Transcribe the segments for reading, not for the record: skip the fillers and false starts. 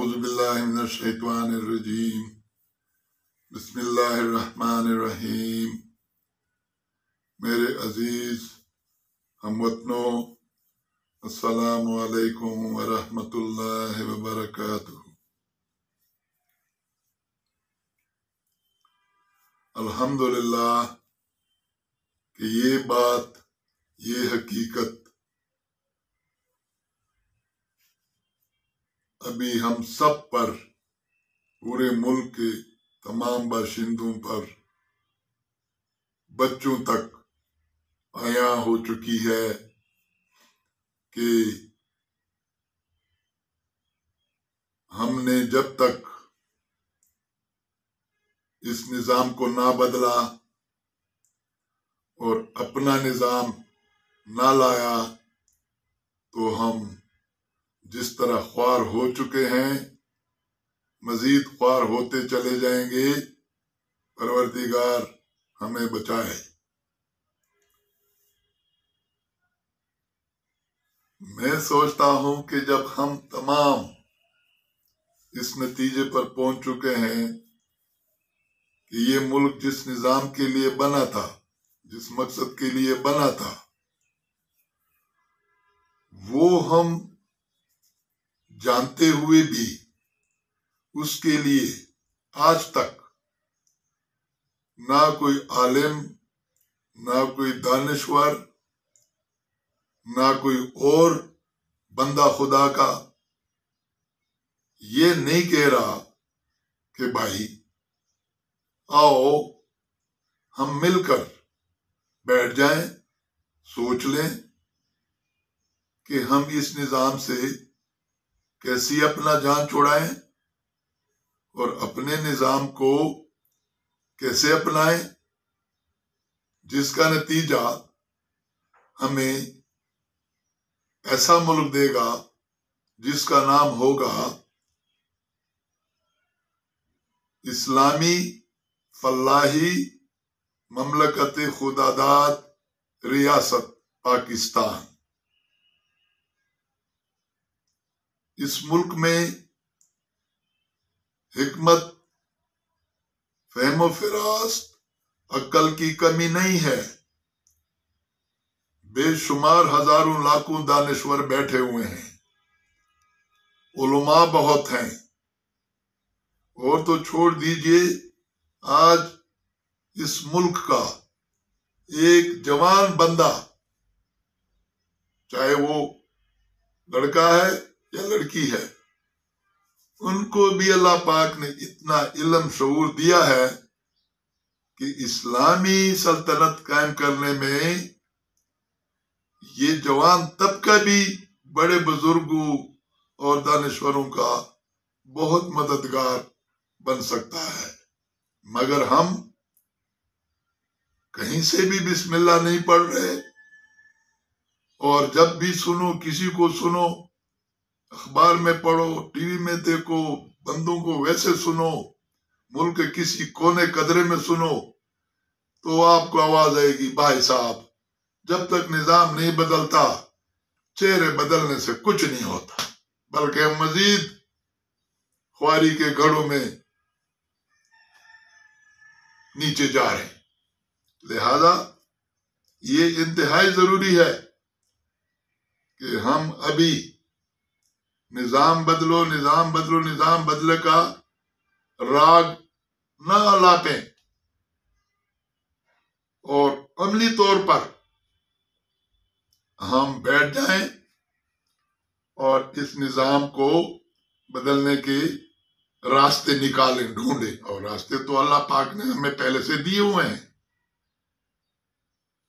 اعوذ باللہ من الشیطان الرجیم بسم اللہ الرحمن الرحیم۔ میرے عزیز ہم وطنوں، السلام علیکم ورحمۃ اللہ وبرکاتہ۔ الحمدللہ کہ یہ بات، یہ حقیقت ابھی ہم سب پر، پورے ملک کے تمام باشندوں پر، بچوں تک عیاں ہو چکی ہے کہ ہم نے جب تک اس نظام کو نہ بدلا اور اپنا نظام نہ لایا تو ہم جس طرح خوار ہو چکے ہیں مزید خوار ہوتے چلے جائیں گے۔ پروردگار ہمیں بچائے۔ میں سوچتا ہوں کہ جب ہم تمام اس نتیجے پر پہنچ چکے ہیں کہ یہ ملک جس نظام کے لیے بنا تھا، جس مقصد کے لیے بنا تھا، وہ ہم جانتے ہوئے بھی اس کے لیے آج تک نہ کوئی عالم، نہ کوئی دانشور، نہ کوئی اور بندہ خدا کا یہ نہیں کہہ رہا کہ بھائی آؤ ہم مل کر بیٹھ جائیں، سوچ لیں کہ ہم اس نظام سے کیسی اپنا جان چھڑائیں اور اپنے نظام کو کیسے اپنائیں جس کا نتیجہ ہمیں ایسا ملک دے گا جس کا نام ہوگا اسلامی فلاحی مملکت خداداد ریاست پاکستان۔ اس ملک میں حکمت، فہم و فراست، عقل کی کمی نہیں ہے۔ بے شمار ہزاروں لاکھوں دانشور بیٹھے ہوئے ہیں، علماء بہت ہیں، اور تو چھوڑ دیجئے آج اس ملک کا ایک جوان بندہ، چاہے وہ لڑکا ہے یا لڑکی ہے، ان کو بھی اللہ پاک نے اتنا علم شعور دیا ہے کہ اسلامی سلطنت قائم کرنے میں یہ جوان طبقہ بھی بڑے بزرگوں اور دانشوروں کا بہت مددگار بن سکتا ہے۔ مگر ہم کہیں سے بھی بسم اللہ نہیں پڑھ رہے، اور جب بھی سنو، کسی کو سنو، اخبار میں پڑھو، ٹی وی میں دیکھو، بندوں کو ویسے سنو، ملک کے کسی کونے قدرے میں سنو، تو آپ کو آواز آئے گی بھائی صاحب جب تک نظام نہیں بدلتا چہرے بدلنے سے کچھ نہیں ہوتا، بلکہ ہم مزید خواری کے گڑھوں میں نیچے جا رہے ہیں۔ لہذا یہ انتہائی ضروری ہے کہ ہم ابھی نظام بدلو، نظام بدلو، نظام بدلے کا راگ نہ الاپیں اور عملی طور پر ہم بیٹھ جائیں اور اس نظام کو بدلنے کے راستے نکالیں، ڈھونڈیں، اور راستے تو اللہ پاک نے ہمیں پہلے سے دیے ہوئے ہیں۔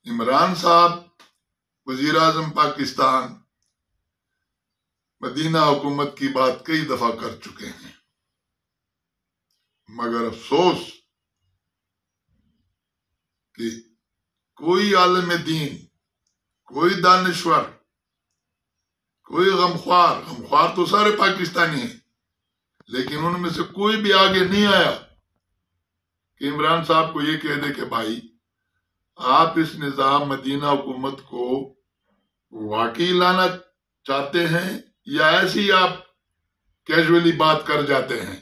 عمران صاحب وزیر اعظم پاکستان مدینہ حکومت کی بات کئی دفعہ کر چکے ہیں، مگر افسوس کہ کوئی عالم دین، کوئی دانشور، کوئی غمخوار تو سارے پاکستانی ہیں، لیکن ان میں سے کوئی بھی آگے نہیں آیا کہ عمران صاحب کو یہ کہہ دے کہ بھائی آپ اس نظام مدینہ حکومت کو واقعی لانا چاہتے ہیں یا ایسے ہی آپ کیجولی بات کر جاتے ہیں.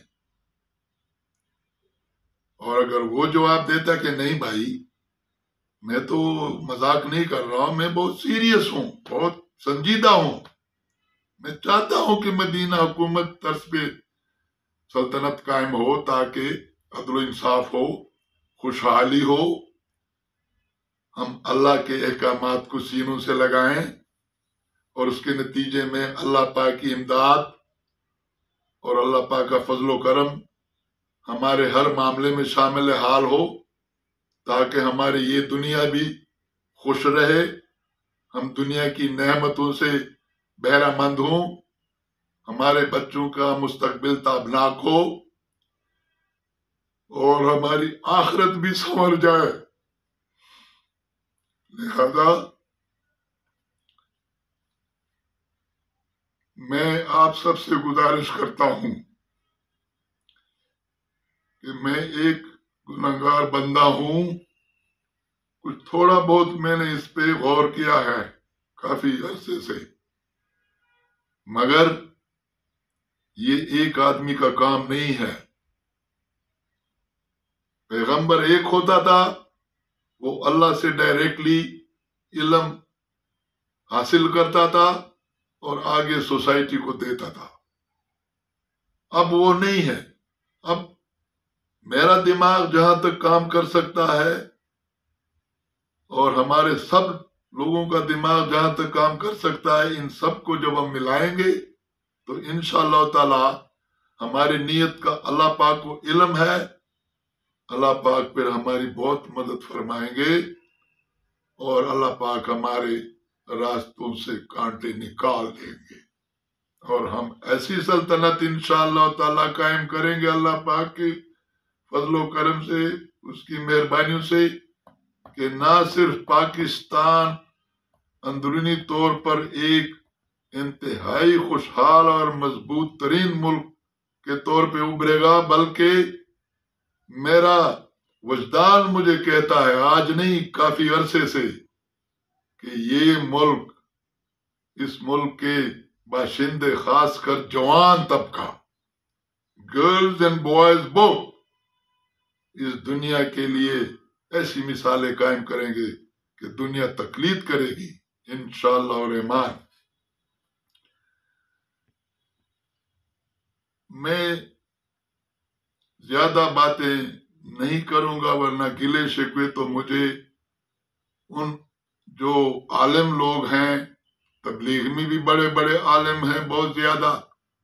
اور اگر وہ جواب دیتا کہ نہیں بھائی میں تو مذاق نہیں کر رہا ہوں، میں بہت سیریس ہوں، بہت سنجیدہ ہوں، میں چاہتا ہوں کہ مدینہ حکومت طرز پہ سلطنت قائم ہو تاکہ عدل و انصاف ہو، خوشحالی ہو، ہم اللہ کے احکامات کو سینوں سے لگائیں اور اس کے نتیجے میں اللہ پاک کی امداد اور اللہ پاک کا فضل و کرم ہمارے ہر معاملے میں شامل حال ہو، تاکہ ہماری یہ دنیا بھی خوش رہے، ہم دنیا کی نعمتوں سے بہرہ مند ہوں، ہمارے بچوں کا مستقبل تابناک ہو اور ہماری آخرت بھی سنور جائے. لہذا میں آپ سب سے گزارش کرتا ہوں کہ میں ایک گنہگار بندہ ہوں، کچھ تھوڑا بہت میں نے اس پہ غور کیا ہے کافی عرصے سے، مگر یہ ایک آدمی کا کام نہیں ہے. پیغمبر ایک ہوتا تھا، وہ اللہ سے ڈائریکٹلی علم حاصل کرتا تھا اور آگے سوسائٹی کو دیتا تھا. اب وہ نہیں ہے. اب میرا دماغ جہاں تک کام کر سکتا ہے اور ہمارے سب لوگوں کا دماغ جہاں تک کام کر سکتا ہے، ان سب کو جب ہم ملائیں گے تو انشاءاللہ تعالی ہماری نیت کا اللہ پاک کو علم ہے، اللہ پاک پھر ہماری بہت مدد فرمائیں گے اور اللہ پاک ہمارے راستوں سے کانٹے نکال دیں گے اور ہم ایسی سلطنت انشاءاللہ تعالی قائم کریں گے اللہ پاک کے فضل و کرم سے، اس کی مہربانیوں سے، کہ نہ صرف پاکستان اندرونی طور پر ایک انتہائی خوشحال اور مضبوط ترین ملک کے طور پہ ابھرے گا، بلکہ میرا وجدان مجھے کہتا ہے آج نہیں کافی عرصے سے کہ یہ ملک، اس ملک کے باشندے خاص کر جوان طبقہ، گرلز اینڈ بوائز بوتھ، اس دنیا کے لیے ایسی مثالیں قائم کریں گے کہ دنیا تقلید کرے گی انشاءاللہ الرحمن. میں زیادہ باتیں نہیں کروں گا ورنہ گلے شکوے تو مجھے ان جو عالم لوگ ہیں، تبلیغ میں بھی بڑے بڑے عالم ہیں بہت زیادہ،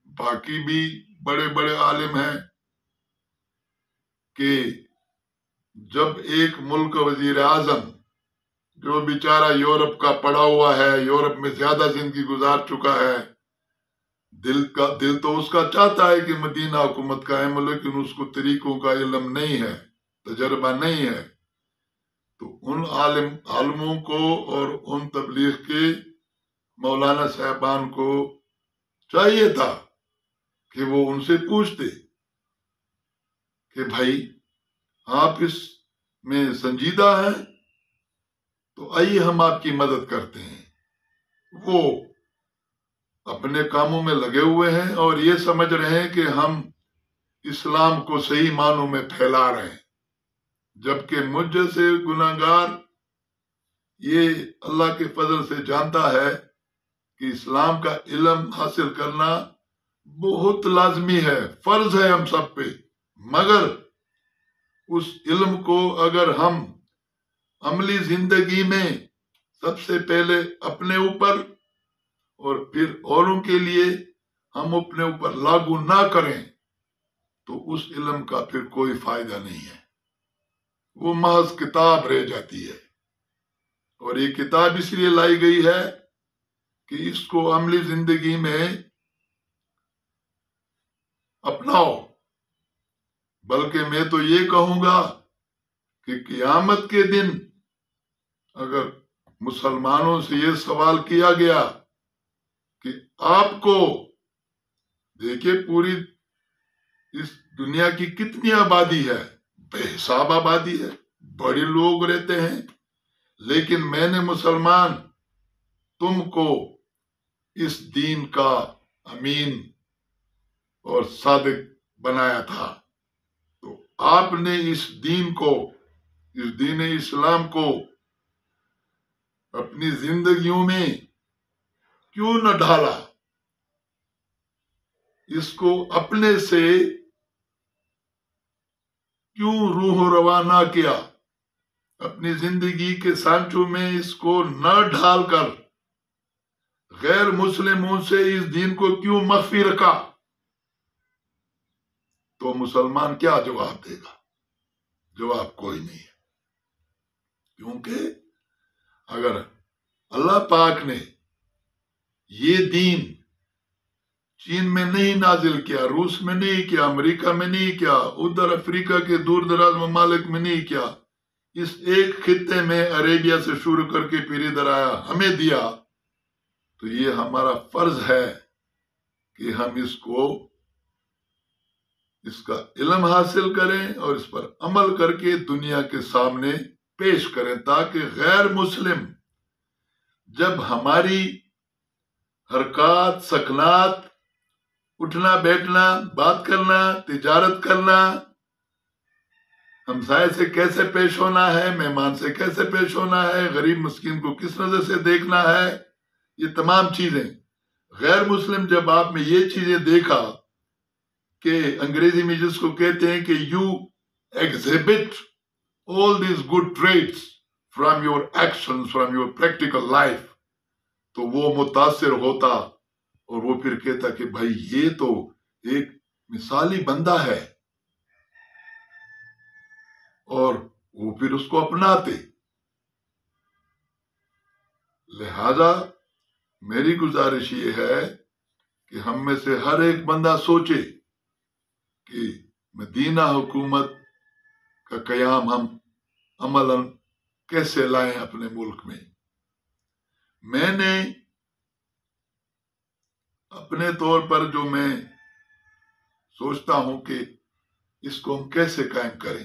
باقی بھی بڑے بڑے عالم ہیں، کہ جب ایک ملک کا وزیر اعظم جو بیچارہ یورپ کا پڑا ہوا ہے، یورپ میں زیادہ زندگی گزار چکا ہے، دل تو اس کا چاہتا ہے کہ مدینہ حکومت قائم ہو، لیکن اس کو طریقوں کا علم نہیں ہے، تجربہ نہیں ہے. تو ان عالموں کو اور ان تبلیغ کے مولانا صاحبان کو چاہیے تھا کہ وہ ان سے پوچھتے کہ بھائی آپ اس میں سنجیدہ ہیں تو آئیے ہم آپ کی مدد کرتے ہیں. وہ اپنے کاموں میں لگے ہوئے ہیں اور یہ سمجھ رہے ہیں کہ ہم اسلام کو صحیح معنوں میں پھیلا رہے ہیں، جبکہ مجھ جیسے گناہگار یہ اللہ کے فضل سے جانتا ہے کہ اسلام کا علم حاصل کرنا بہت لازمی ہے، فرض ہے ہم سب پہ، مگر اس علم کو اگر ہم عملی زندگی میں سب سے پہلے اپنے اوپر اور پھر اوروں کے لیے ہم اپنے اوپر لاگو نہ کریں تو اس علم کا پھر کوئی فائدہ نہیں ہے، وہ محض کتاب رہ جاتی ہے. اور یہ کتاب اس لیے لائی گئی ہے کہ اس کو عملی زندگی میں اپناؤ. بلکہ میں تو یہ کہوں گا کہ قیامت کے دن اگر مسلمانوں سے یہ سوال کیا گیا کہ آپ کو، دیکھیے پوری اس دنیا کی کتنی آبادی ہے، بے حساب آبادی ہے، بڑے لوگ رہتے ہیں، لیکن میں نے مسلمان تم کو اس دین کا امین اور صادق بنایا تھا. تو آپ نے اس دین کو، اس دین اسلام کو اپنی زندگیوں میں کیوں نہ ڈھالا؟ اس کو اپنے سے کیوں روح روانہ کیا؟ اپنی زندگی کے سانچوں میں اس کو نہ ڈھال کر غیر مسلموں سے اس دین کو کیوں مخفی رکھا؟ تو مسلمان کیا جواب دے گا؟ جواب کوئی نہیں ہے. کیونکہ اگر اللہ پاک نے یہ دین چین میں نہیں نازل کیا، روس میں نہیں کیا، امریکہ میں نہیں کیا، ادھر افریقہ کے دور دراز ممالک میں نہیں کیا، اس ایک خطے میں عربیہ سے شروع کر کے پھر ادھر آیا ہمیں دیا، تو یہ ہمارا فرض ہے کہ ہم اس کا علم حاصل کریں اور اس پر عمل کر کے دنیا کے سامنے پیش کریں، تاکہ غیر مسلم جب ہماری حرکات، سکنات، اٹھنا بیٹھنا، بات کرنا، تجارت کرنا، ہمسائے سے کیسے پیش ہونا ہے، مہمان سے کیسے پیش ہونا ہے، غریب مسکین کو کس نظر سے دیکھنا ہے، یہ تمام چیزیں غیر مسلم جب آپ میں یہ چیزیں دیکھا کہ انگریزی میں جس کو کہتے ہیں کہ you exhibit all these good traits from your actions, from your practical life, تو وہ متاثر ہوتا اور وہ پھر کہتا کہ بھائی یہ تو ایک مثالی بندہ ہے، اور وہ پھر اس کو اپناتے. لہذا میری گزارش یہ ہے کہ ہم میں سے ہر ایک بندہ سوچے کہ مدینہ حکومت کا قیام ہم عملاً کیسے لائیں اپنے ملک میں. میں نے اپنے طور پر جو میں سوچتا ہوں کہ اس کو ہم کیسے قائم کریں،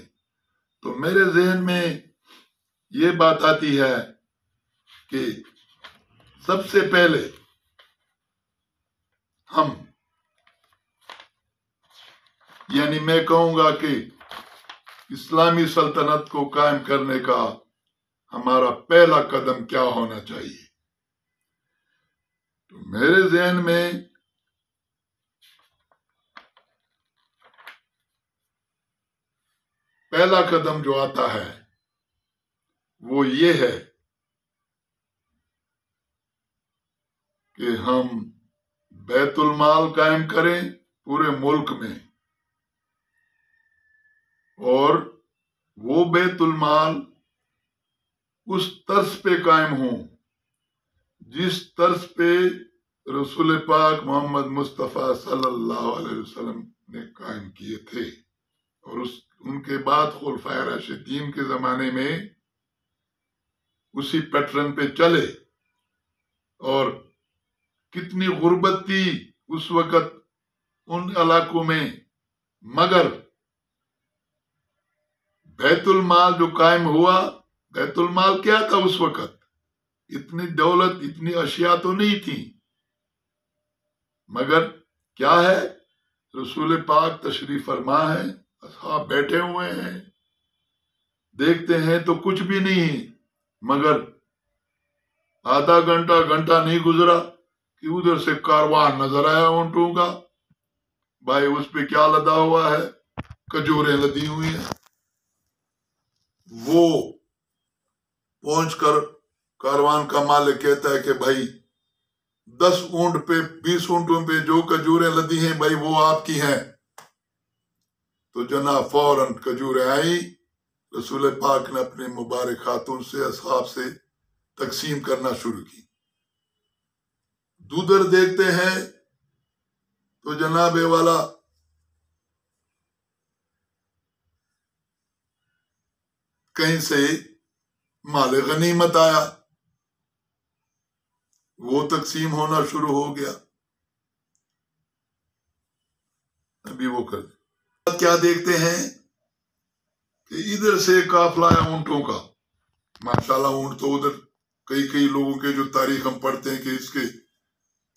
تو میرے ذہن میں یہ بات آتی ہے کہ سب سے پہلے ہم، یعنی میں کہوں گا کہ اسلامی سلطنت کو قائم کرنے کا ہمارا پہلا قدم کیا ہونا چاہیے. تو میرے ذہن میں پہلا قدم جو آتا ہے وہ یہ ہے کہ ہم بیت المال قائم کریں پورے ملک میں، اور وہ بیت المال اس طرز پہ قائم ہوں جس طرز پہ رسول پاک محمد مصطفیٰ صلی اللہ علیہ وسلم نے قائم کیے تھے، اور ان کے بعد خلفائے راشدین کے زمانے میں اسی پیٹرن پہ چلے. اور کتنی غربت تھی اس وقت ان علاقوں میں، مگر بیت المال جو قائم ہوا، بیت المال کیا تھا اس وقت؟ اتنی دولت، اتنی اشیاء تو نہیں تھی، مگر کیا ہے، رسول پاک تشریف فرما ہے، اصحاب بیٹھے ہوئے ہیں، دیکھتے ہیں تو کچھ بھی نہیں، مگر آدھا گھنٹہ نہیں گزرا کہ ادھر سے کاروان نظر آیا اونٹوں کا. بھائی اس پہ کیا لدا ہوا ہے؟ کھجوریں لدی ہوئی ہیں. وہ پہنچ کر کاروان کا مالک کہتا ہے کہ بھائی 10 اونٹ پہ 20 اونٹوں پہ جو کھجوریں لدی ہیں بھائی وہ آپ کی ہیں. تو جناب فوراً کھجوریں آئی، رسول پاک نے اپنے مبارک ہاتھوں سے اصحاب سے تقسیم کرنا شروع کی. دودر دیکھتے ہیں تو جناب والا کہیں سے مال غنیمت آیا، وہ تقسیم ہونا شروع ہو گیا. ابھی وہ کر کیا دیکھتے ہیں کہ ادھر سے قافلہ ہے اونٹوں کا، ماشاءاللہ اونٹ تو ادھر کئی لوگوں کے جو تاریخ ہم پڑھتے ہیں کہ اس کے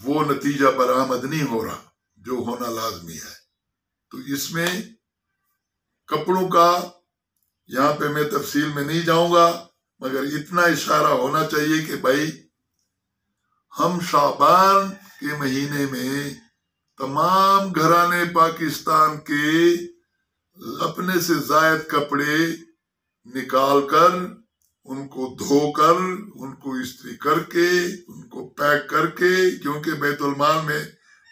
وہ نتیجہ برآمد نہیں ہو رہا جو ہونا لازمی ہے۔ تو اس میں کپڑوں کا یہاں پہ میں تفصیل میں نہیں جاؤں گا، مگر اتنا اشارہ ہونا چاہیے کہ بھائی ہم شعبان کے مہینے میں تمام گھرانے پاکستان کے اپنے سے زائد کپڑے نکال کر ان کو دھو کر ان کو استری کر کے ان کو پیک کر کے، کیونکہ بیت المال میں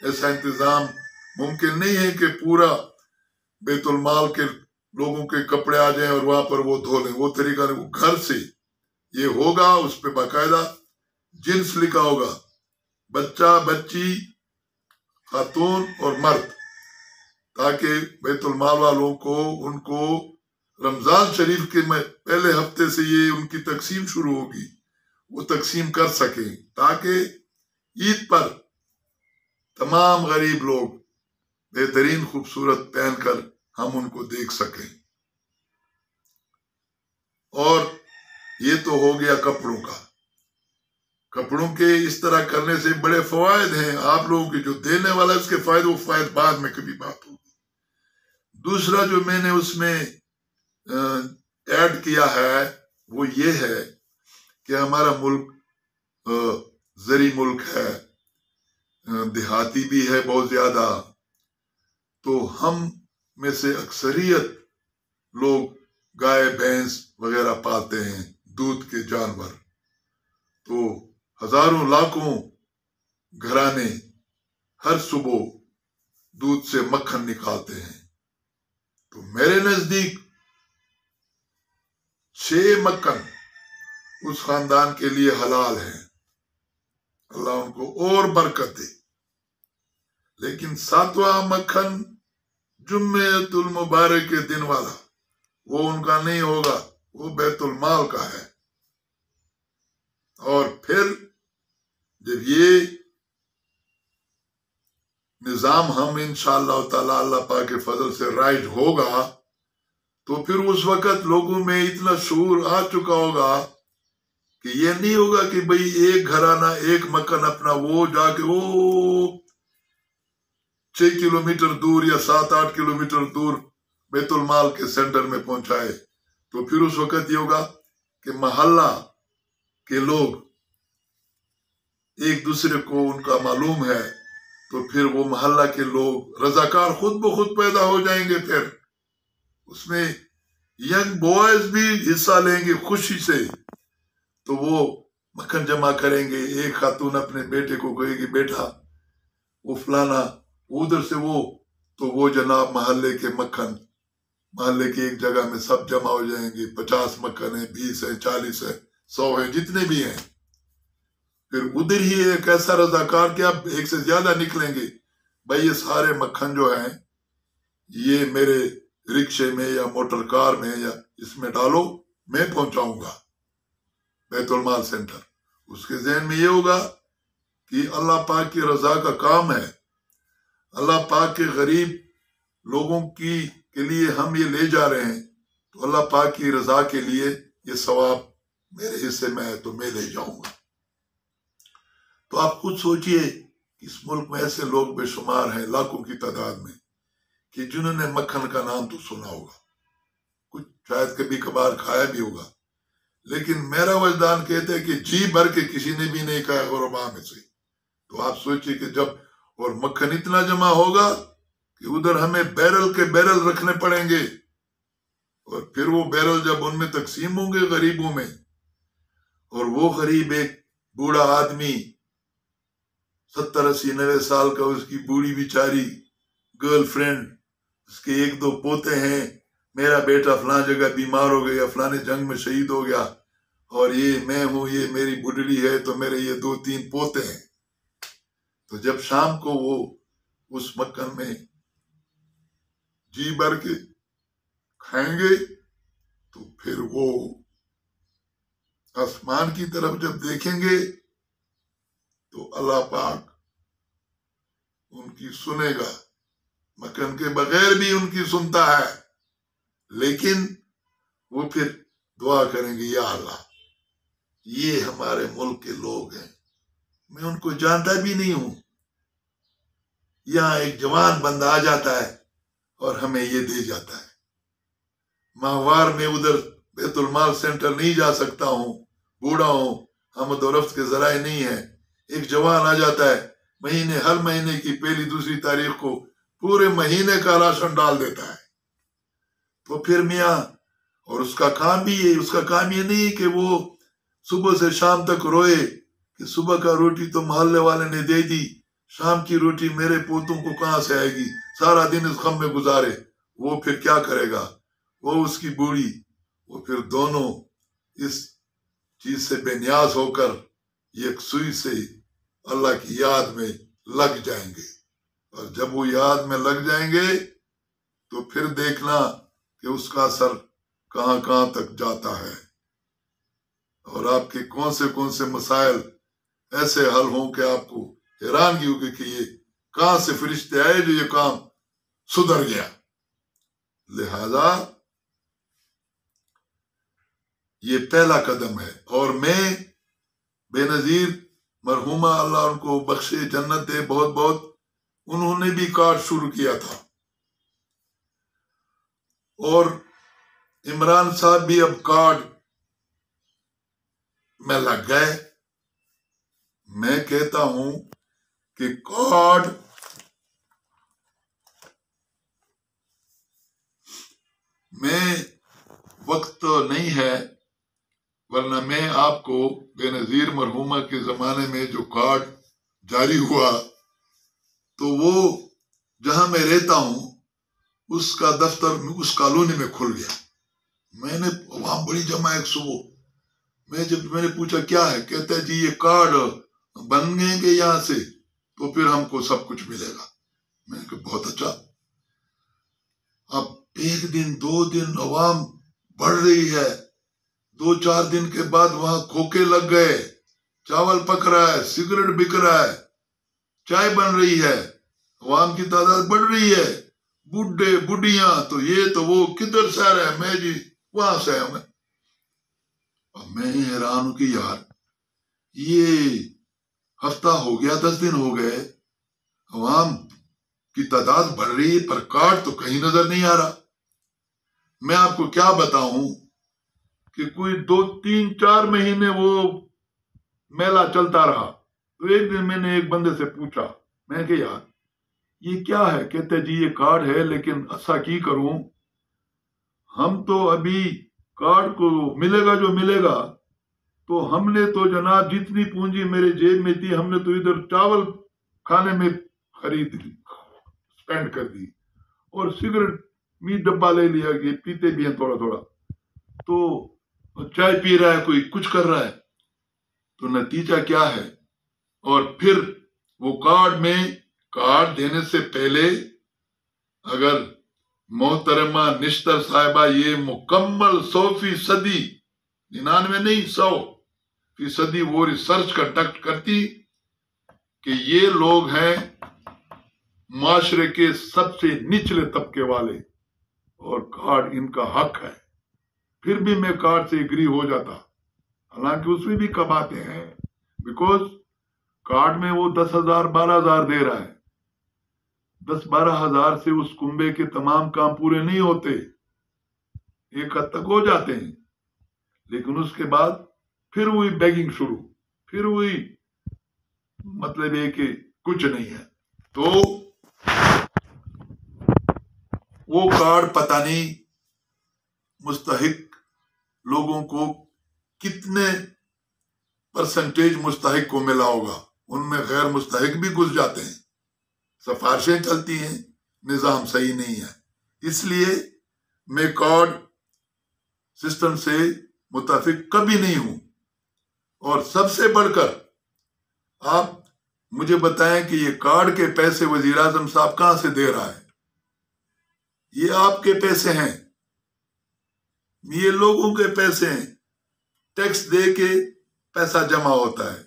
ایسا انتظام ممکن نہیں ہے کہ پورا بیت المال کے لوگوں کے کپڑے آ جائیں اور وہاں پر وہ دھو لیں، وہ طریقہ نہیں، وہ گھر سے یہ ہوگا، اس پہ باقاعدہ جنس لکھا ہوگا، بچہ بچی خاتون اور مرد، تاکہ بیت المال والوں کو ان کو رمضان شریف کے پہلے ہفتے سے یہ ان کی تقسیم شروع ہوگی، وہ تقسیم کر سکیں، تاکہ عید پر تمام غریب لوگ بہترین خوبصورت پہن کر ہم ان کو دیکھ سکیں۔ اور یہ تو ہو گیا کپڑوں کا۔ کپڑوں کے اس طرح کرنے سے بڑے فوائد ہیں آپ لوگوں کے، جو دینے والا اس کے فائدے، وہ فائد بعد میں کبھی بات ہوگی۔ دوسرا جو میں نے اس میں ایڈ کیا ہے وہ یہ ہے کہ ہمارا ملک زرعی ملک ہے، دیہاتی بھی ہے بہت زیادہ، تو ہم میں سے اکثریت لوگ گائے بھینس وغیرہ پالتے ہیں، دودھ کے جانور، تو ہزاروں لاکھوں گھرانے ہر صبح دودھ سے مکھن نکالتے ہیں۔ تو میرے نزدیک 6 مکھن اس خاندان کے لیے حلال ہیں، اللہ ان کو اور برکت دے، لیکن 7واں مکھن جمعۃ المبارک کے دن والا وہ ان کا نہیں ہوگا، وہ بیت المال کا ہے۔ اور پھر جب یہ نظام ہم انشاءاللہ تعالی اللہ پاک کے فضل سے رائج ہوگا، تو پھر اس وقت لوگوں میں اتنا شعور آ چکا ہوگا کہ یہ نہیں ہوگا کہ بھئی ایک گھرانہ ایک مکھن اپنا وہ جا کے وہ 6 کلومیٹر دور یا 7-8 کلومیٹر دور بیت المال کے سینٹر میں پہنچائے۔ تو پھر اس وقت یہ ہوگا کہ محلہ کے لوگ ایک دوسرے کو ان کا معلوم ہے، تو پھر وہ محلہ کے لوگ رضاکار خود بخود پیدا ہو جائیں گے، پھر اس میں ینگ بوائز بھی حصہ لیں گے خوشی سے، تو وہ مکھن جمع کریں گے۔ ایک خاتون اپنے بیٹے کو کہے گی بیٹا وہ فلانا ادھر سے وہ، تو وہ جناب محلے کے مکھن محلے کی ایک جگہ میں سب جمع ہو جائیں گے، 50 مکھن ہیں، 20 ہیں، 40 ہیں، 100 ہیں، جتنے بھی ہیں، پھر ادھر ہی ایک ایسا رضاکار کہ اب ایک سے زیادہ نکلیں گے، بھائی یہ سارے مکھن جو ہیں یہ میرے رکشے میں یا موٹر کار میں یا اس میں ڈالو، میں پہنچاؤں گا بیت المال سینٹر۔ اس کے ذہن میں یہ ہوگا کہ اللہ پاک کی رضا کا کام ہے، اللہ پاک کے غریب لوگوں کے لیے ہم یہ لے جا رہے ہیں، تو اللہ پاک کی رضا کے لیے یہ ثواب میرے حصے میں ہے تو میں لے جاؤں گا۔ تو آپ خود سوچئے کہ اس ملک میں ایسے لوگ بے شمار ہیں، لاکھوں کی تعداد میں، کہ جنہوں نے مکھن کا نام تو سنا ہوگا، کچھ شاید کبھی کبھار کھایا بھی ہوگا، لیکن میرا وجدان کہتا ہے کہ جی بھر کے کسی نے بھی نہیں کھایا غرباء میں سے۔ تو آپ سوچئے کہ جب اور مکھن اتنا جمع ہوگا کہ ادھر ہمیں بیرل کے بیرل رکھنے پڑیں گے، اور پھر وہ بیرل جب ان میں تقسیم ہوں گے غریبوں میں، اور وہ غریب ایک بوڑھا آدمی 70-80-90 سال کا، اس کی بوڑھی بیچاری گرل فرینڈ، اس کے 1-2 پوتے ہیں، میرا بیٹا فلاں جگہ بیمار ہو گیا، فلانے جنگ میں شہید ہو گیا، اور یہ میں ہوں، یہ میری بڈڑی ہے، تو میرے یہ 2-3 پوتے ہیں۔ تو جب شام کو وہ اس مکھن میں جی بھر کے کھائیں گے، تو پھر وہ آسمان کی طرف جب دیکھیں گے تو اللہ پاک ان کی سنے گا، مکھن کے بغیر بھی ان کی سنتا ہے، لیکن وہ پھر دعا کریں گے یا اللہ یہ ہمارے ملک کے لوگ ہیں، میں ان کو جانتا بھی نہیں ہوں. یہاں ایک جوان بندہ آ جاتا ہے اور ہمیں یہ دے جاتا ہے. ماہوار میں ادھر بیت المال سینٹر نہیں جا سکتا ہوں، بوڑھا ہوں، آمد و رفت کے ذرائع نہیں ہے. ایک جوان آ جاتا ہے، ہر مہینے کی پہلی دوسری تاریخ کو پورے مہینے کا راشن ڈال دیتا ہے. تو پھر میاں، اور اس کا کام بھی یہ نہیں کہ وہ صبح سے شام تک روئے کہ صبح کا روٹی تو محلے والے نے دے دی، شام کی روٹی میرے پوتوں کو کہاں سے آئے گی، سارا دن اس غم میں گزارے. وہ پھر کیا کرے گا؟ وہ اس کی بوڑھی، وہ پھر دونوں اس چیز سے بے نیاز ہو کر ایک سوئی سے اللہ کی یاد میں لگ جائیں گے. اور جب وہ یاد میں لگ جائیں گے تو پھر دیکھنا کہ اس کا اثر کہاں کہاں تک جاتا ہے، اور آپ کے کون سے مسائل ایسے حل ہوں کہ آپ کو حیرانگی ہوگی کہ یہ کہاں سے فرشتے آئے جو یہ کام سدھر گیا. لہذا یہ پہلا قدم ہے. اور میں بے نظیر مرحومہ، اللہ ان کو بخشے، جنت دے، بہت بہت، انہوں نے بھی کارڈ شروع کیا تھا، اور عمران صاحب بھی اب کارڈ میں لگ گئے. میں کہتا ہوں کہ کارڈ میں وقت نہیں ہے، ورنہ میں آپ کو بے نظیر مرحومہ کے زمانے میں جو کارڈ جاری ہوا تو وہ جہاں میں رہتا ہوں اس کا دفتر اس کالونی میں کھل گیا. میں نے وہاں بڑی جمع ایک صبح میں نے پوچھا کیا ہے، کہتا ہے جی یہ کارڈ بن گئے کہ یہاں سے تو پھر ہم کو سب کچھ ملے گا. میں نے کہا بہت اچھا. اب ایک دن 2 دن عوام بڑھ رہی ہے، 2-4 دن کے بعد وہاں کھوکے لگ گئے، چاول پک رہا ہے، سگریٹ بک رہا ہے، چائے بن رہی ہے، عوام کی تعداد بڑھ رہی ہے، بڈھے بڈھیاں تو یہ تو وہ، کدھر سے آ رہا ہے؟ میں جی وہاں سے آیا. میں حیران ہوں کہ یار یہ ہفتہ ہو گیا، 10 دن ہو گئے، عوام کی تعداد بڑھ رہی ہے پر کارڈ تو کہیں نظر نہیں آ رہا. میں آپ کو کیا بتاؤں کہ کوئی 2-3-4 مہینے وہ میلہ چلتا رہا. تو ایک دن میں نے ایک بندے سے پوچھا، میں کہ یار یہ کیا ہے؟ کہتے جی یہ کارڈ ہے، لیکن ایسا کی کروں، ہم تو ابھی کارڈ کو ملے گا جو ملے گا، تو ہم نے تو جناب جتنی پونجی میرے جیب میں تھی ہم نے تو ادھر چاول کھانے میں خرید لی، اسپینڈ کر دی، اور سگریٹ میٹ ڈبہ لے لیا، کہ پیتے بھی ہیں تھوڑا تھوڑا، تو چائے پی رہا ہے، کوئی کچھ کر رہا ہے. تو نتیجہ کیا ہے؟ اور پھر وہ کارڈ دینے سے پہلے اگر محترمہ نشتر صاحبہ یہ مکمل 100% 99 نہیں 100% وہ ریسرچ کنڈکٹ کرتی کہ یہ لوگ ہیں معاشرے کے سب سے نچلے طبقے والے اور کارڈ ان کا حق ہے، پھر بھی میں کارڈ سے اگری ہو جاتا. حالانکہ اس میں بھی کماتے ہیں، بیکوز کارڈ میں وہ 10,000 12,000 دے رہا ہے. 10-12 ہزار سے اس کنبے کے تمام کام پورے نہیں ہوتے، ایک حد تک ہو جاتے ہیں، لیکن اس کے بعد پھر وہی بیگنگ شروع، پھر وہی مطلب ہے کہ کچھ نہیں ہے. تو وہ کارڈ پتہ نہیں مستحق لوگوں کو کتنے پرسنٹیج مستحق کو ملا ہوگا، ان میں غیر مستحق بھی گھس جاتے ہیں، سفارشیں چلتی ہیں، نظام صحیح نہیں ہے. اس لیے میں کارڈ سسٹم سے متفق کبھی نہیں ہوں. اور سب سے بڑھ کر آپ مجھے بتائیں کہ یہ کارڈ کے پیسے وزیر اعظم صاحب کہاں سے دے رہا ہے؟ یہ آپ کے پیسے ہیں، یہ لوگوں کے پیسے ہیں، ٹیکس دے کے پیسہ جمع ہوتا ہے.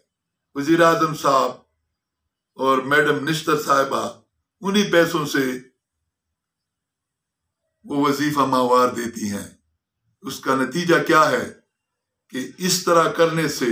وزیر اعظم صاحب اور میڈم نشتر صاحبہ انہی پیسوں سے وہ وظیفہ ماہوار دیتی ہیں. اس کا نتیجہ کیا ہے کہ اس طرح کرنے سے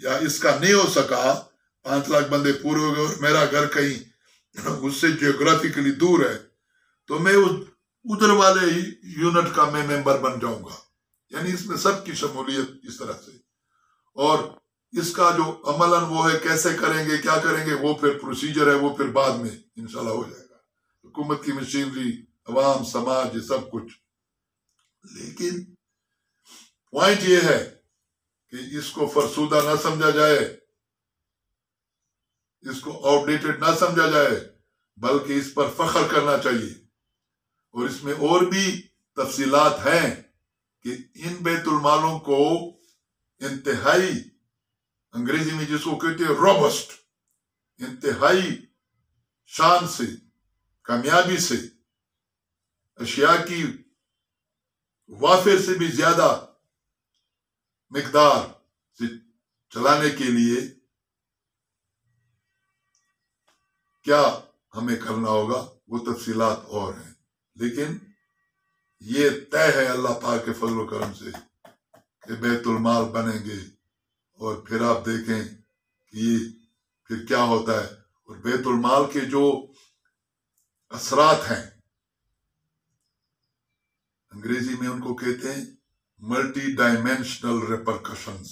یا اس کا نہیں ہو سکا, 5 لاکھ بندے پورے ہو گئے اور میرا گھر کہیں اس سے جیوگرافیکلی دور ہے, تو میں ادھر والے یونٹ کا میں ممبر بن جاؤں گا. یعنی اس میں سب کی شمولیت اس طرح سے, اور اس کا جو عملاً وہ ہے کیسے کریں گے کیا کریں گے وہ پھر پروسیجر ہے, وہ پھر بعد میں انشاءاللہ ہو جائے گا. حکومت کی مشینری, عوام, سماج, یہ سب کچھ. لیکن پوائنٹ یہ ہے کہ اس کو فرسودہ نہ سمجھا جائے, اس کو آؤٹ ڈیٹڈ نہ سمجھا جائے, بلکہ اس پر فخر کرنا چاہیے. اور اس میں اور بھی تفصیلات ہیں کہ ان بیت المالوں کو انتہائی, انگریزی میں جس کو کہتے ہیں روبسٹ, انتہائی شان سے, کامیابی سے, اشیاء کی وافر سے بھی زیادہ مقدار سے چلانے کے لیے کیا ہمیں کرنا ہوگا, وہ تفصیلات اور ہیں. لیکن یہ طے ہے اللہ پاک کے فضل و کرم سے کہ بیت المال بنیں گے, اور پھر آپ دیکھیں کہ یہ پھر کیا ہوتا ہے. اور بیت المال کے جو اثرات ہیں, انگریزی میں ان کو کہتے ہیں ملٹی ڈائمینشنل ریپرکشنز.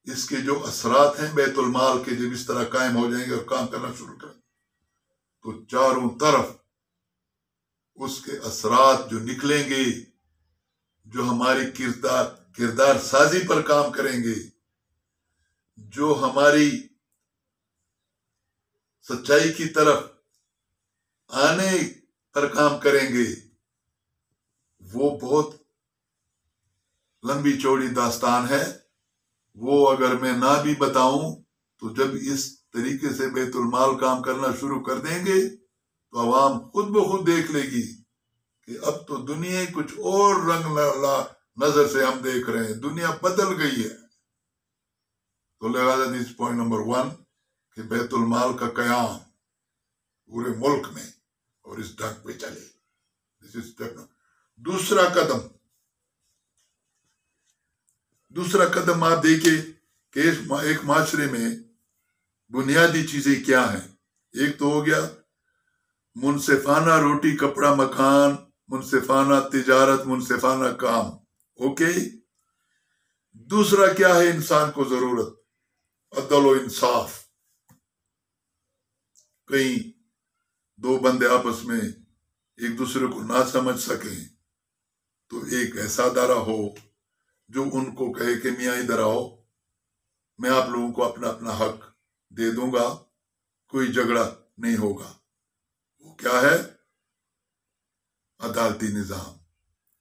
اس کے جو اثرات ہیں بیت المال کے, جب اس طرح قائم ہو جائیں گے اور کام کرنا شروع کریں تو چاروں طرف اس کے اثرات جو نکلیں گے, جو ہماری کردار سازی پر کام کریں گے, جو ہماری سچائی کی طرف آنے پر کام کریں گے, وہ بہت لمبی چوڑی داستان ہے. وہ اگر میں نہ بھی بتاؤں تو جب اس طریقے سے بیت المال کام کرنا شروع کر دیں گے تو عوام خود بخود دیکھ لے گی کہ اب تو دنیا کچھ اور رنگ نظر سے ہم دیکھ رہے ہیں, دنیا بدل گئی ہے. تو لہذا دس پوائنٹ نمبر 1 کہ بیت المال کا قیام پورے ملک میں اور اس ڈھنگ پہ چلے. دوسرا قدم آپ دیکھیں کہ ایک معاشرے میں بنیادی چیزیں کیا ہیں. ایک تو ہو گیا منصفانہ روٹی کپڑا مکان, منصفانہ تجارت, منصفانہ کام. اوکے. دوسرا کیا ہے انسان کو ضرورت؟ عدل و انصاف. کہیں دو بندے آپس میں ایک دوسرے کو نہ سمجھ سکیں تو ایک ایسا ادارہ ہو جو ان کو کہے کہ میاں ادھر آؤ, میں آپ لوگوں کو اپنا اپنا حق دے دوں گا, کوئی جھگڑا نہیں ہوگا. وہ کیا ہے؟ عدالتی نظام.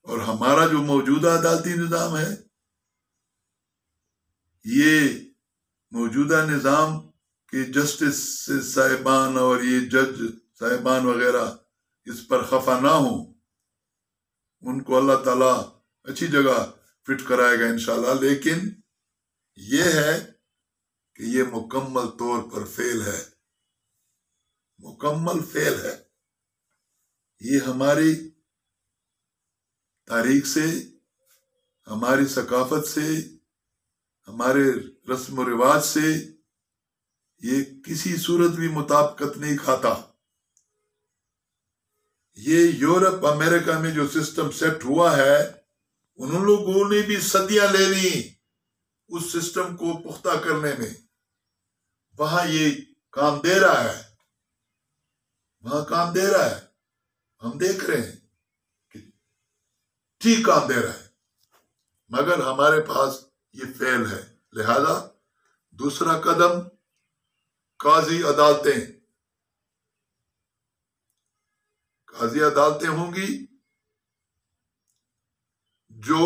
اور ہمارا جو موجودہ عدالتی نظام ہے, یہ موجودہ نظام کے جسٹس صاحبان اور یہ جج صاحبان وغیرہ اس پر خفا نہ ہوں, ان کو اللہ تعالیٰ اچھی جگہ فٹ کرائے گا انشاءاللہ. لیکن یہ ہے کہ یہ مکمل طور پر فیل ہے, مکمل فیل ہے. یہ ہماری تاریخ سے, ہماری ثقافت سے, ہمارے رسم و رواج سے یہ کسی صورت بھی مطابقت نہیں کھاتا. یہ یورپ امریکہ میں جو سسٹم سیٹ ہوا ہے, ان لوگوں نے بھی صدیاں لے لی اس سسٹم کو پختہ کرنے میں. وہاں یہ کام دے رہا ہے, وہاں کام دے رہا ہے. ہم دیکھ رہے ہیں کہ ٹھیک کام دے رہا ہے, مگر ہمارے پاس یہ فیل ہے. لہذا دوسرا قدم قاضی عدالتیں. قاضی عدالتیں ہوں گی جو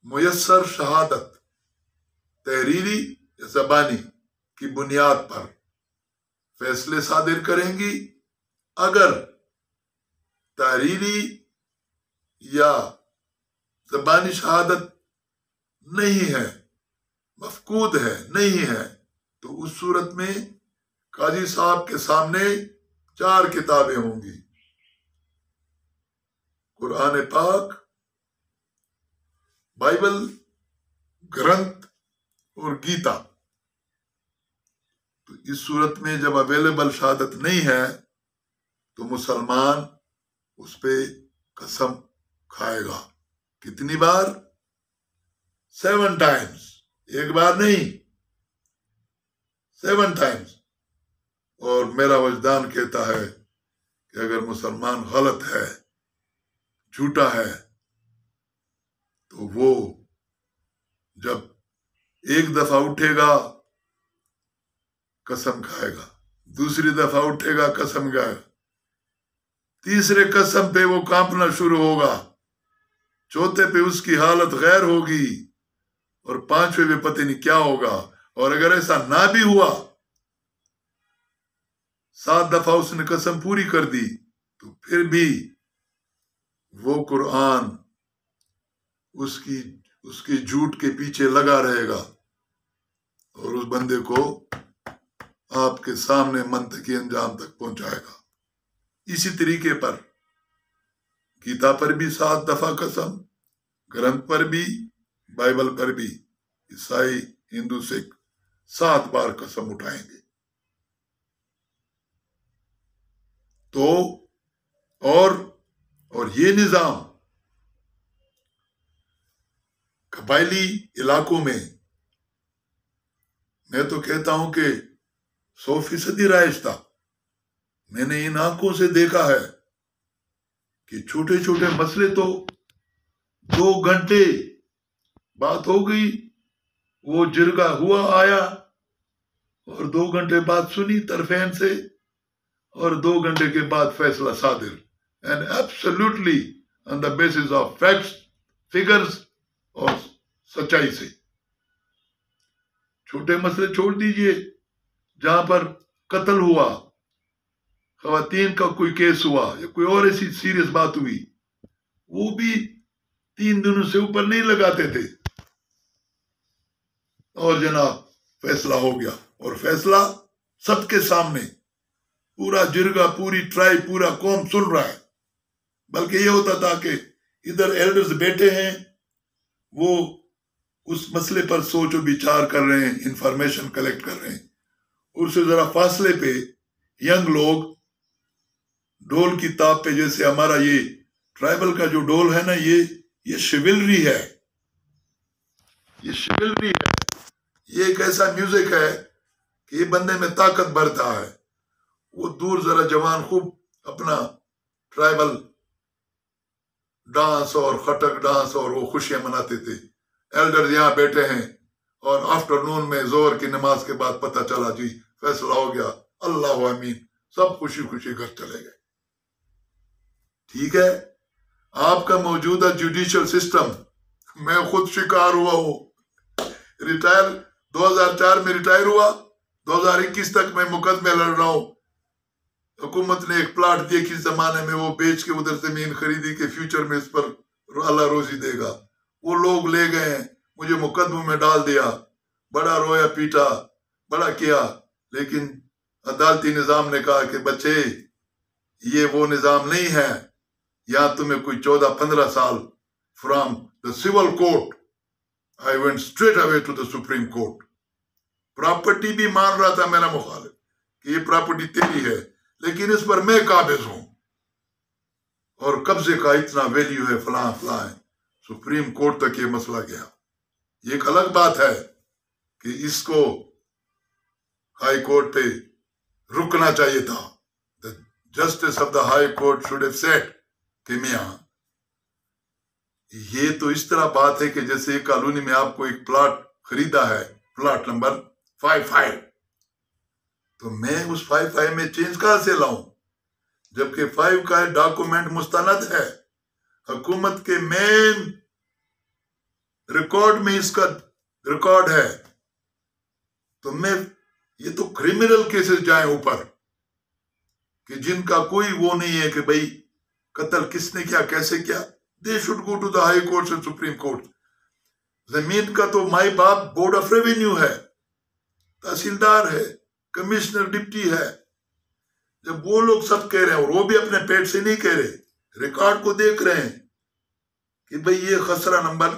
میسر شہادت تحریری یا زبانی کی بنیاد پر فیصلے صادر کریں گی. اگر تحریری یا زبانی شہادت نہیں ہے, مفقود ہے, نہیں ہے, تو اس صورت میں قاضی صاحب کے سامنے 4 کتابیں ہوں گی, قرآن پاک, بائبل گرنتھ اور گیتا. تو اس صورت میں جب اویلیبل شہادت نہیں ہے تو مسلمان اس پہ قسم کھائے گا. کتنی بار؟ 7 ٹائمز. ایک بار نہیں، 7 ٹائمز. اور میرا وجدان کہتا ہے کہ اگر مسلمان غلط ہے، جھوٹا ہے، تو وہ جب ایک دفعہ اٹھے گا قسم کھائے گا، دوسری دفعہ اٹھے گا قسم کھائے گا، تیسرے قسم پہ وہ کانپنا شروع ہوگا، چوتھے پہ اس کی حالت غیر ہوگی، اور 5ویں پہ پتہ نہیں کیا ہوگا. اور اگر ایسا نہ بھی ہوا، 7 دفعہ اس نے قسم پوری کر دی، تو پھر بھی وہ قرآن اس کی جھوٹ کے پیچھے لگا رہے گا اور اس بندے کو آپ کے سامنے منطقی انجام تک پہنچائے گا. اسی طریقے پر گیتا پر بھی 7 دفعہ قسم، گرنتھ پر بھی، بائبل پر بھی. عیسائی، ہندو، سکھ 7 بار قسم اٹھائیں گے. تو اور یہ نظام قبائلی علاقوں میں، میں تو کہتا ہوں کہ 100% رائج تھا. میں نے ان آنکھوں سے دیکھا ہے کہ چھوٹے چھوٹے مسئلے تو 2 گھنٹے بات ہو گئی، وہ جرگہ ہوا آیا، اور 2 گھنٹے بعد سنی طرفین سے، اور 2 گھنٹے کے بعد فیصلہ صادر. And absolutely on the basis of facts, figures اور سچائی سے. چھوٹے مسئلے چھوڑ دیجئے، جہاں پر قتل ہوا، خواتین کا کوئی کیس ہوا، یا کوئی اور ایسی سیریس بات ہوئی، وہ بھی 3 دنوں سے اوپر نہیں لگاتے تھے، اور جناب فیصلہ ہو گیا. اور فیصلہ سب کے سامنے، پورا جرگہ، پوری ٹرائب، پورا قوم سن رہا ہے. بلکہ یہ ہوتا تھا کہ ادھر ایلڈرز بیٹھے ہیں، وہ اس مسئلے پر سوچ و بچار کر رہے ہیں، انفارمیشن کلیکٹ کر رہے ہیں. اس سے ذرا فاصلے پہ ینگ لوگ ڈول کی تاپ پہ، جیسے ہمارا یہ ٹرائبل کا جو ڈول ہے نا، یہ شیولری ہے، یہ شیولری ہے. یہ ایک ایسا میوزک ہے کہ یہ بندے میں طاقت بھرتا ہے. وہ دور ذرا جوان خوب اپنا ٹرائبل ڈانس اور خٹک ڈانس اور وہ خوشیاں مناتے تھے. ایلڈر یہاں بیٹھے ہیں، اور آفٹر نون میں زور کی نماز کے بعد پتہ چلا جی فیصلہ ہو گیا، اللہ امین، سب خوشی خوشی گھر چلے گئے. ٹھیک ہے. آپ کا موجودہ جوڈیشل سسٹم، میں خود شکار ہوا ہوں. ریٹائر 2004 میں ریٹائر ہوا، 2021 تک میں مقدمے لڑ رہا ہوں. حکومت نے ایک پلاٹ دیا کس زمانے میں، وہ بیچ کے ادھر زمین خریدی کہ فیوچر میں اس پر اللہ روزی دے گا. وہ لوگ لے گئے، مجھے مقدمے میں ڈال دیا، بڑا رویا پیٹا، بڑا کیا. لیکن عدالتی نظام نے کہا کہ بچے یہ وہ نظام نہیں ہے، یہاں تمہیں کوئی 14-15 سال from the civil court I went straight away to the supreme court. Property بھی مان رہا تھا میرا مخالف کہ یہ پراپرٹی تیری ہے، لیکن اس پر میں قابض ہوں، اور قبضے کا اتنا ویلیو ہے، فلاں فلاں ہے. سپریم کورٹ تک یہ مسئلہ گیا. یہ ایک الگ بات ہے کہ اس کو ہائی کورٹ پہ رکنا چاہیے تھا. The justice of the high court should have said کہ میاں یہ تو اس طرح بات ہے کہ جیسے ایک کالونی میں آپ کو ایک پلاٹ خریدا ہے، پلاٹ نمبر 55، تو میں اس 55 میں چینج کہاں سے لاؤں، جبکہ 5 کا ڈاکومنٹ مستند ہے، حکومت کے مین ریکارڈ میں اس کا ریکارڈ ہے. تو میں یہ تو کریمنل کیسز جائیں اوپر کہ جن کا کوئی وہ نہیں ہے کہ بھئی قتل کس نے کیا، کیسے کیا. They should go to the high court and supreme court. زمین کا تو مائی باپ بورڈ آف ریونیو ہے، تحصیلدار ہے، کمشنر ڈپٹی ہے. جب وہ لوگ سب کہہ رہے ہیں، اور وہ بھی اپنے پیٹ سے نہیں کہہ رہے، ریکارڈ کو دیکھ رہے ہیں کہ بھئی یہ خسرہ number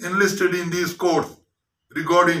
enlisted in these courts regarding